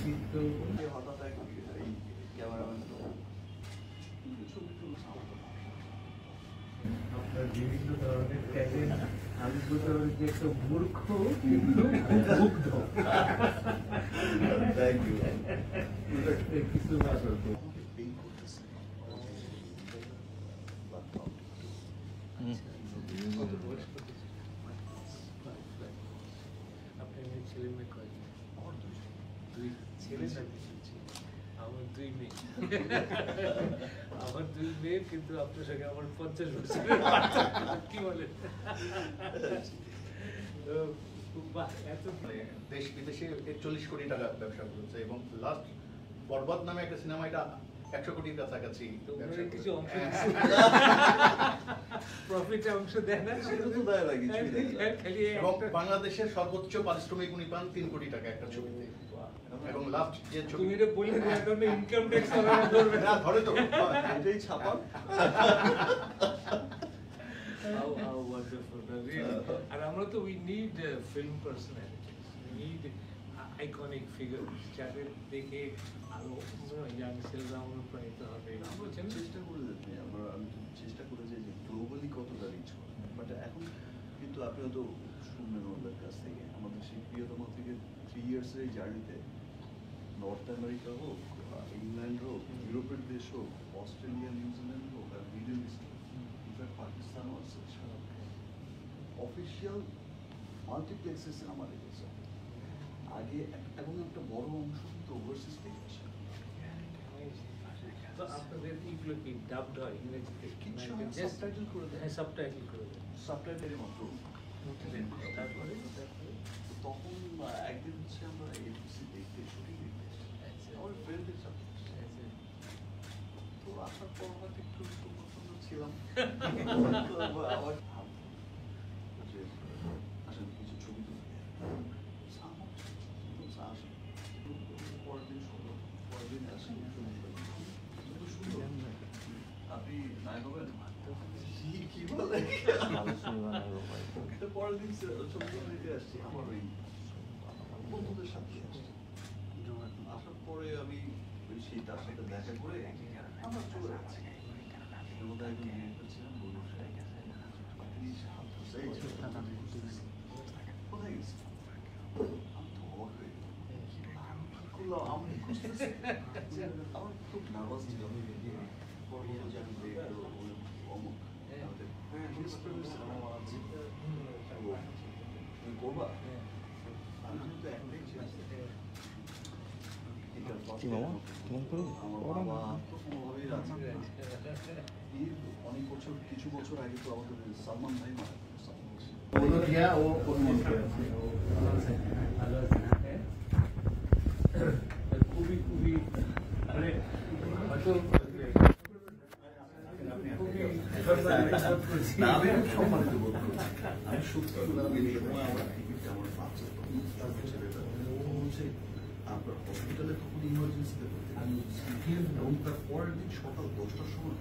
হঠাৎ এই ক্যামেরাম্যান আপনার বিভিন্ন ধরনের ট্যালেন্ট আমি বলতে পারি যে একটা মূর্খ কিন্তু মুগ্ধ। থ্যাংক ইউ কিছু আপনার ছেলে মেয়ে কয়? দুই ছেলে না আমার দুই মেয়ে। আমার দুই মেয়ে, কিন্তু আপনার সঙ্গে আমার 50 বছরের কি বলেন? দেশ বিদেশে 41 কোটি টাকা ব্যবসা করেছে এবং লাস্ট বরবাদ নামে একটা সিনেমা, এটা 100 কোটির কাছাকাছি কিছু অংশ প্রফিটে অংশ দেয় না, সেটা তো দেয় না কিছু। এবং বাংলাদেশের সর্বোচ্চ পারিশ্রমিক উনি পান 3 কোটি টাকা একটা ছবিতে। এবং লাস্ট যে ছবি তুমি এটা বললে না, কারণ ইনকাম ট্যাক্স ওরা ধরবে না, ধরে তো এটাই ছাপান। How wonderful, really. And আমরা তো we need film personalities, we need iconic figures যাদের দেখে আরো ইয়াং ছেলেরা অনুপ্রাণিত হবে। আমরা চেষ্টা করে যাচ্ছি, আমি চেষ্টা করে যাই যে গ্লোবালি কতটা রিচ করে, বাট এখন কিন্তু আপনি হয়তো শুনবেন ওদের কাছ থেকে আমাদের সেই প্রিয়তম থেকে 3 ইয়ার্সের এই জার্নিতে নর্থ আমেরিকা হোক, ইংল্যান্ড হোক, ইউরোপের দেশ হোক, অস্ট্রেলিয়া, নিউজিল্যান্ড হোক, আর মিডল ইস্ট, ইনফ্যাক্ট পাকিস্তানও আছে, অফিসিয়াল মাল্টিপ্লেক্সে সিনেমা দেখেছে আগে, এবং একটা বড় অংশ কিন্তু ওভারসিজ দেখেছে। তো আপনাদের এগুলো কি ডাবড হয় ইংরেজিতে? কিছু সাবটাইটেল করে দেয়, সাবটাইটেল করে দেয়, সাবটাইটেলের মাত্র। তারপরে তখন একদিন হচ্ছে আমরা এফসি দেখতে, শুটিং দেখতে আমার ফ্রেন্ডদের সাথে, তো আসার পর হয়তো একটু পছন্দ ছিলাম আবার আসলে কিছু ছবি তুলতে আসেন, পরের দিন পরের দিন আসেন, আপনি নাই হবেন কি বলে পরের দিন ছবি নিতে আসছি আমার ওই বন্ধুদের সাথে আসছি। আসার পরে আমি সেই তার সাথে দেখা করে আমরা চলে যাচ্ছি। এর মধ্যে একজন ডিরেক্টর ছিলেন, বলুন কোথায় গেছি, আমি তো অবাক হয়ে গেলাম, আমি আমার খুব নার্ভাস ছিল। পরে বললো যে আমি অমুক সিনেমা বানাচ্ছি, তুমি করবা? আমি কিন্তু একটাই ছিলাম, অনেক বছর, কিছু বছর আগে তো আমাদের সালমান ভাই মারা গেছে। খুবই খুবই মানে হয়তো সম্মানিত বোধ করছি আমি সত্যি আমার টিকিটটা আমার বাচ্চা আপনার হসপিটালে তখন ইমার্জেন্সিতে করতে আমি তার পরের দিন সকাল 10টার সময়